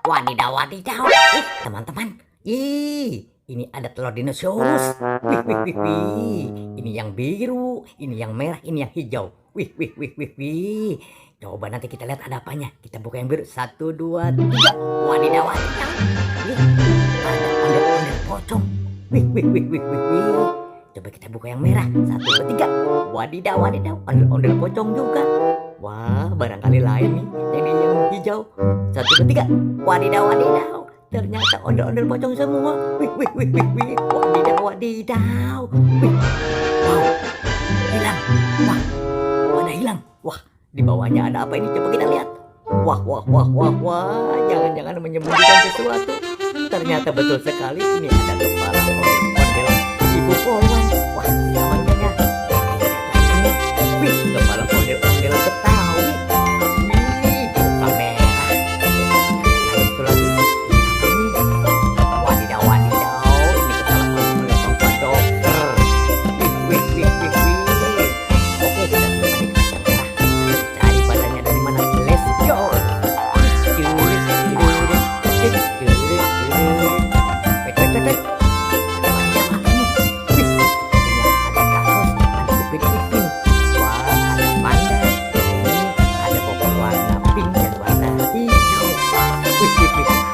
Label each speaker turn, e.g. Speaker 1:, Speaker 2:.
Speaker 1: Wadidaw, wadidaw. Teman-teman. Ini ada telur dinosaurus. Wih, wih, wih, wih. Ini yang biru, ini yang merah, ini yang hijau. Wih, wih, wih, wih, wih. Coba nanti kita lihat ada apanya. Kita buka yang biru. 1, 2, 3. Wadidaw, wadidaw. Wih, ada ondel-ondel pocong. Wih, wih, wih, wih, wih, wih. Coba kita buka yang merah. 1, 2, 3. Wadidaw, wadidaw. Ondel-ondel pocong juga. Wah, barangkali lain nih. Yang hijau. 1, 2, 3. Wadidaw, wadidaw. Ternyata ondel-ondel pocong semua. Wih, wih, wih, wih, wih. Wadidaw, wadidaw. Wih. Wow. Hilang. Wah. Pada hilang. Wah, di bawahnya ada apa ini? Coba kita lihat. Wah, wah, wah, wah, wah. Jangan-jangan menyembunyikan sesuatu. Ternyata betul sekali ini ada kepala ondel-ondel ibu polwan. Wah, namanya. Wih, kepala ondel-ondel Betawi. Wih, muka merah. Nah, itu lagi. Wadidaw, wadidaw. Ini kepala ondel-ondel Bapak Dokter. Wih, wih, wih, wih, wih. Oke, kita coba di kaca merah. Cari badannya dari mana? Let's go. Ada pokok warna pink dan warna hijau. Wih, wih, wih.